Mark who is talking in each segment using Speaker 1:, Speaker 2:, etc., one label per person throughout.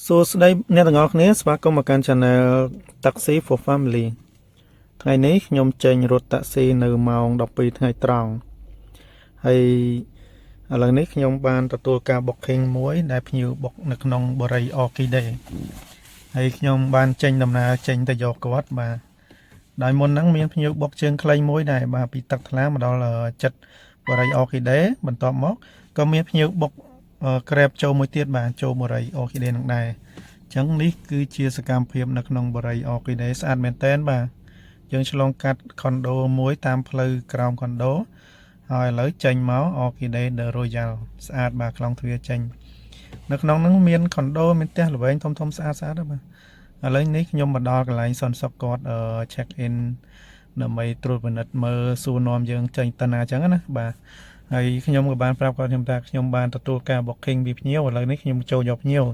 Speaker 1: សួស្តីអ្នកទាំងអស់គ្នាស្វាគមន៍មកកាន់ Channel Taxi for Family ថ្ងៃនេះខ្ញុំចេញរត់តាក់ស៊ីនៅម៉ោង12ថ្ងៃត្រង់ហើយឥឡូវនេះខ្ញុំបានទទួលការ booking មួយដែលភ្ញៀវ book នៅក្នុងបរិយា Orchidee ហើយខ្ញុំបានចេញដំណើរចេញទៅយកគាត់បាទដោយមុនហ្នឹងមានភ្ញៀវ book ជើងខ្លីមួយដែរបាទពីទឹកថ្លាមកដល់ចិត្តបរិយា Orchidee បន្ទាប់មកក៏មានភ្ញៀវ book Grab ចូលមួយទៀតបាទចូលបរិយា Orchidee នឹងដែរអញ្ចឹងនេះគឺជាសកម្មភាពនៅក្នុងបរិយា Orchidee ស្អាតមែនទែនបាទយើងឆ្លងកាត់ condo មួយតាមផ្លូវក្រោម condo ហើយឥឡូវចេញមក Orchidee The Royal ស្អាតបាទខ្លងទ្វារចេញនៅក្នុងហ្នឹងមាន condo មានផ្ទះល្វែងធំស្អាតបាទឥឡូវនេះខ្ញុំមកដល់កន្លែងសន្សុកគាត់check in ដើម្បីត្រួតពិនិត្យមើលសួរនាំយើងចេញទៅណាអញ្ចឹងណាបាទហើយខ្ញុំក៏បានប្រាប់គាត់ខ្ញុំថាខ្ញុំបានទទួលការ booking ពីភ្ញៀវឥឡូវនេះខ្ញុំចូលយកភ្ញៀវ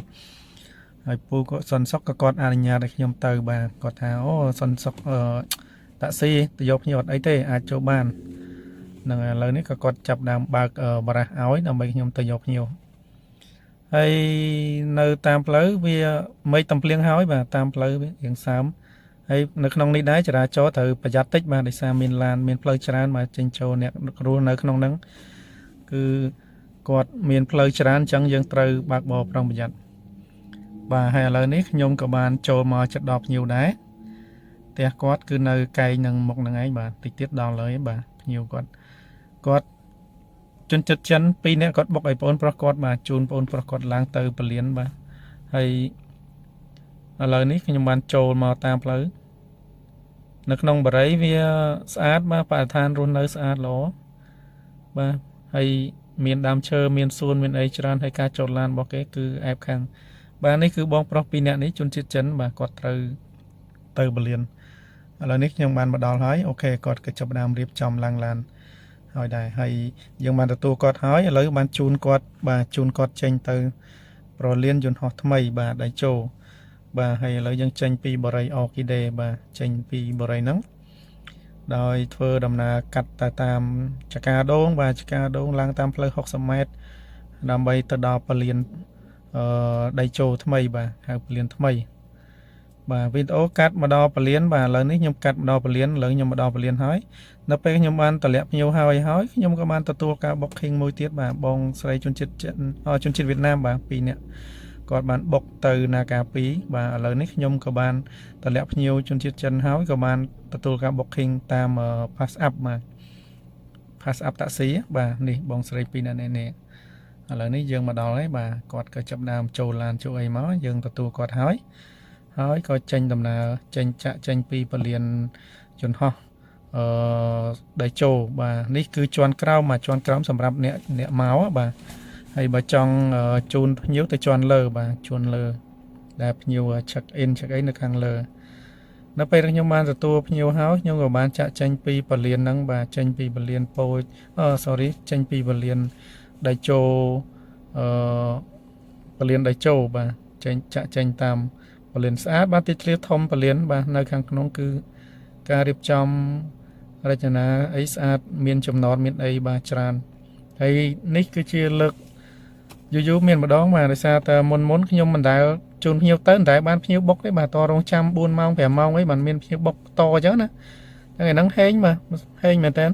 Speaker 1: ហើយពូគាត់សន្សុកក៏គាត់អនុញ្ញាតឲ្យខ្ញុំទៅបាទគាត់ថាអូសន្សុកតាក់ស៊ីទៅយកភ្ញៀវអត់អីទេអាចចូលបានហ្នឹងឥឡូវនេះក៏គាត់ចាប់ដើមបើកបារះឲ្យដើម្បីខ្ញុំទៅយកភ្ញៀវហើយនៅតាមផ្លូវវាមេឃតំភ្លៀងហើយបាទតាមផ្លូវវារៀងសើមហើយនៅក្នុងនេះដែរចរាចរណ៍ត្រូវប្រយ័ត្នតិចបាទដោយសារមានឡានមានផ្លូវច្រើនមកចេញចូលអ្នករស់នៅក្នុងហ្នឹងគឺគាត់មានផ្លូវច្រើនអញ្ចឹងយើងត្រូវបើកបរប្រុងប្រយ័ត្នបាទហើយឥឡូវនេះខ្ញុំក៏បានចូលមកចិត្តដល់ភ្ញៀវដែរផ្ទះគាត់គឺនៅកែងនឹងមុខហ្នឹងឯងបាទតិចទៀតដល់ហើយបាទភ្ញៀវគាត់ជនចិត្តចិន2នាក់គាត់បុកឲ្យបងប្រុសគាត់បាទជូនបងប្រុសគាត់ឡើងទៅពលានបាទហើយឥឡូវនេះខ្ញុំបានចូលមកតាមផ្លូវនៅក្នុងបរិយាវាស្អាតបាទបរិស្ថានរស់នៅស្អាតល្អបាទហើយមានដើមឈើមានសួនមានអីច្រើនហើយការចតឡានរបស់គេគឺអែបខាងបាទនេះគឺបងប្រុស2នាក់នេះជនជាតិចិនបាទគាត់ត្រូវទៅបលានឥឡូវនេះខ្ញុំបានមកដល់ហើយអូខេគាត់ក៏ចាប់ដើមរៀបចំឡើងឡានហើយដែរហើយយើងបានទទួលគាត់ហើយឥឡូវបានជូនគាត់បាទជូនគាត់ចេញទៅប្រលានយន្តហោះថ្មីបាទដៃជោបាទហើយឥឡូវយើងចេញពីបរិយា Orchidee បាទចេញពីបរិយាហ្នឹងដោយធ្វើដំណើរកាត់ទៅតាមចកាដូងបាទចកាដូងឡើងតាមផ្លូវ60ម៉ែត្រដើម្បីទៅដល់ពលានដៃជោថ្មីបាទហៅពលានថ្មីបាទវីដេអូកាត់មកដល់ពលានបាទឥឡូវនេះខ្ញុំកាត់មកដល់ពលានឥឡូវខ្ញុំមកដល់ពលានហើយនៅពេលខ្ញុំបានតម្លាក់ភ្ញៀវហើយខ្ញុំក៏បានទទួលការ booking មួយទៀតបាទបងស្រីជនជាតិវៀតណាមបាទ2នាក់គាត់បានបុកទៅនាការ2បាទឥឡូវនេះខ្ញុំក៏បានតម្លាក់ភ្ញៀវជនជាតិចិនហើយក៏បានទទួលការ booking តាម Pass Up បាទ Pass Up Taxi បាទនេះបងស្រី2នាក់នេះឥឡូវនេះយើងមកដល់ហើយបាទគាត់ក៏ចាប់ដើមចូលឡានចូលអីមកយើងទទួលគាត់ហើយក៏ចេញដំណើរចេញពីពលានយន្តហោះដៃជោបាទនេះគឺជាន់ក្រោមសម្រាប់អ្នកមកបាទហើយបើចង់ជូនភ្ញៀវទៅជាន់លើបាទជាន់លើដែលភ្ញៀវ check in នៅខាងលើនៅពេលខ្ញុំបានទទួលភ្ញៀវហើយខ្ញុំក៏បានចាក់ចេញពីពលានហ្នឹងបាទចេញពីពលានចេញពីពលានដៃជោពលានដៃជោបាទចាក់ចេញតាមពលានស្អាតបាទទីធ្លាធំពលានបាទនៅខាងក្នុងគឺការរៀបចំរចនាអីស្អាតមានចំណតមានអីបាទច្រើនហើយនេះគឺជាលើកយូរមានម្ដងបាទដោយសារតែមុនខ្ញុំមិនដែលជូនភ្ញៀវទៅតែបានភ្ញៀវបុកទេបាទតរងចាំ4ម៉ោង5ម៉ោងអីបានមានភ្ញៀវបុកតអញ្ចឹងណាហ្នឹងហេងមែនតើ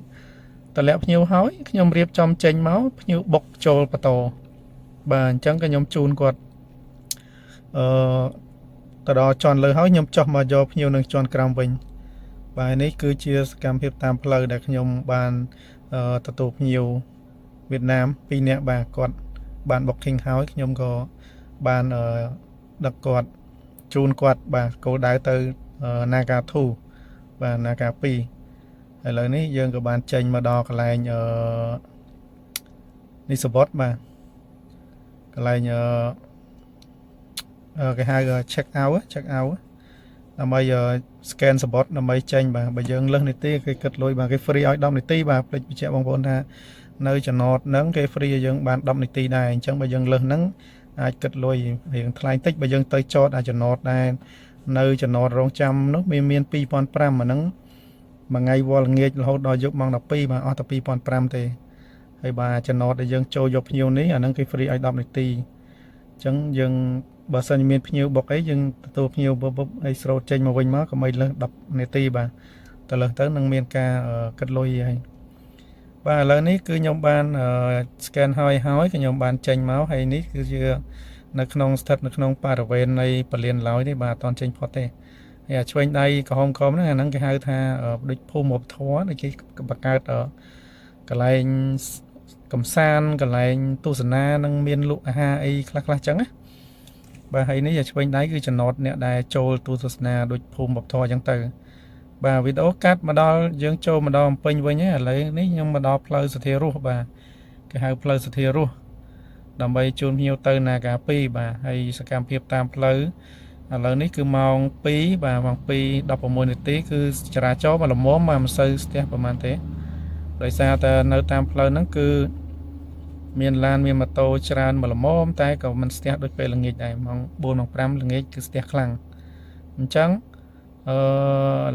Speaker 1: តម្លាក់ភ្ញៀវហើយខ្ញុំរៀបចំចេញមកភ្ញៀវបុកចូលបន្តបាទអញ្ចឹងក៏ខ្ញុំជូនគាត់ទៅដល់ជាន់លើហើយខ្ញុំចុះមកយកភ្ញៀវនឹងជាន់ក្រោមវិញបាទនេះគឺជាសកម្មភាពតាមផ្លូវដែលខ្ញុំបានទទួលភ្ញៀវវៀតណាម2នាក់បាទគាត់បាន booking ហើយខ្ញុំក៏បានដឹកគាត់ជូនគាត់បាទគោលដៅទៅ Naga 2បាទ Naga 2ឥឡូវនេះយើងក៏បានចេញមកដល់កន្លែងនេះសវត្តបាទកន្លែងគេហៅ check out ដើម្បី scan សវត្តដើម្បីចេញបាទបើយើងលើសនីតិគេគិតលុយបាទគេ free ឲ្យ10នាទីបាទភ្លេចបញ្ជាក់បងប្អូនថានៅចំណតហ្នឹងគេ free ឲ្យយើងបាន10នាទីដែរអញ្ចឹងបើយើងលើសហ្នឹងអាចគិតលុយរៀងថ្លៃតិចបើយើងទៅចតចំណតដែរនៅចំណតរងចាំនោះមាន2500អាហ្នឹងមួយថ្ងៃវល់ល្ងាចរហូតដល់យប់ម៉ោង12បាទអស់តែ2500ទេហើយបាទចំណតដែលយើងចូលយកភ្ញៀវនេះអាហ្នឹងគេ free ឲ្យ10នាទីអញ្ចឹងយើង បើសិនមានភ្ញៀវបុកអីយើងទទួលភ្ញៀវបុកអីស្រោតចេញមកវិញមកកុំឲ្យលើស10នាទីបាទទៅលើសទៅនឹងមានការគិតលុយហើយបាទឥឡូវនេះគឺខ្ញុំបានscan ហើយខ្ញុំបានចេញមកហើយនេះគឺជានៅក្នុងស្ថិតនៅក្នុងបរិវេណនៃពលានឡើយទេបាទអត់ចេញផុតទេហើយឆ្វេងដៃក្រហមហ្នឹងអាហ្នឹងគេហៅថាដូចភូមិវប្បធម៌ដូចគេបង្កើតកន្លែងកំសាន្តកន្លែងទស្សនានឹងមានលក់អាហារអីខ្លះៗចឹងណាបាទហើយនេះឆ្វេងដៃគឺចំណតអ្នកដែលចូលទស្សនាដូចភូមិវប្បធម៌ចឹងទៅបាទវីដេអូកាត់មកដល់យើងចូលមកដល់ពេញវិញហើយឥឡូវនេះខ្ញុំមកដល់ផ្លូវសទ្ធារស់បាទគេហៅផ្លូវសទ្ធារស់ដើម្បីជូនភ្ញៀវទៅនាការ2បាទហើយសកម្មភាពតាមផ្លូវឥឡូវនេះគឺម៉ោង2បាទម៉ោង2:16នាទីគឺចរាចរណ៍មកល្មមមកមិនសូវស្ទះប្រហែលទេដោយសារតែនៅតាមផ្លូវហ្នឹងគឺមានឡានមានម៉ូតូច្រើនមកល្មមតែក៏មិនស្ទះដូចពេលល្ងាចដែរម៉ោង4ម៉ោង5ល្ងាចគឺស្ទះខ្លាំងអញ្ចឹងឥ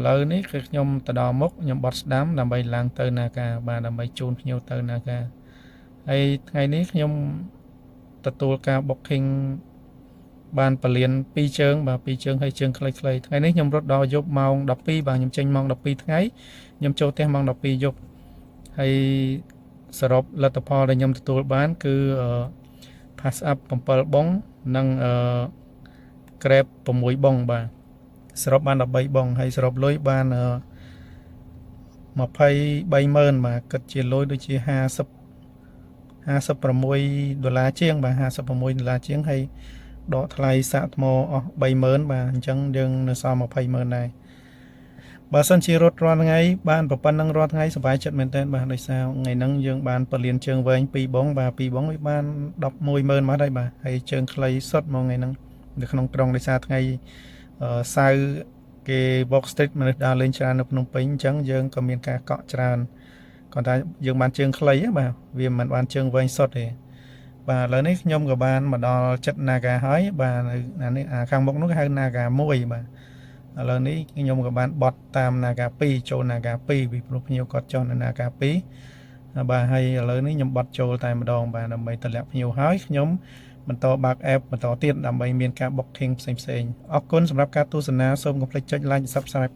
Speaker 1: ឡូវនេះគឺខ្ញុំទៅដល់មុខខ្ញុំបត់ស្ដាំដើម្បីឡើងទៅនាការបាទដើម្បីជូនភ្ញៀវទៅនាការហើយថ្ងៃនេះខ្ញុំទទួលការ booking បានពលាន2ជើងបាទ2ជើងហើយជើងខ្លីៗថ្ងៃនេះខ្ញុំរត់ដល់យប់ម៉ោង12បាទខ្ញុំចេញម៉ោង12ថ្ងៃខ្ញុំចូលផ្ទះម៉ោង12យប់ហើយសរុបលទ្ធផលដែលខ្ញុំទទួលបានគឺ pass up 7បងនិងgrab 6បងបាទសរុបបាន13បងហើយសរុបលុយបាន230000បាទគិតជាលុយដូចជា$56ជាងបាទ$56ជាងហើយដកថ្លៃសាកថ្មអស់30000បាទអញ្ចឹងយើងនៅសល់20000ដែរបើសិនជារត់រាល់ថ្ងៃបានប៉ុណ្ណឹងរាល់ថ្ងៃសប្បាយចិត្តមែនទែនបាទដោយសារថ្ងៃហ្នឹងយើងបានពលានជើងវែង2បងបាទ2បងវាបាន110,000មកហើយបាទហើយជើងខ្លីសុទ្ធមកថ្ងៃហ្នឹងនៅក្នុងក្រុងដោយសារថ្ងៃសៅរ៍គេ walk street មនុស្សដើរលេងច្រើននៅភ្នំពេញអញ្ចឹងយើងក៏មានការកក់ច្រើនគាត់ថាយើងបានជើងខ្លីបាទវាមិនបានជើងវែងសុទ្ធទេបាទឥឡូវនេះខ្ញុំក៏បានមកដល់ចិត្ត Naga ហើយបាទនេះខាងមុខនោះគេហៅ Naga 1បាទឥឡូវនេះខ្ញុំក៏បានបត់តាម Naga 2ចូល Naga 2ពីព្រោះភ្ញៀវគាត់ចុះនៅ Naga 2បាទហើយឥឡូវនេះខ្ញុំបត់ចូលតែម្ដងបាទដើម្បីតម្លាក់ភ្ញៀវហើយខ្ញុំបន្តបើក app បន្តទៀតដើម្បីមានការ booking ផ្សេងៗអរគុណសម្រាប់ការទស្សនាសូមកុំភ្លេចចុច like Subscribe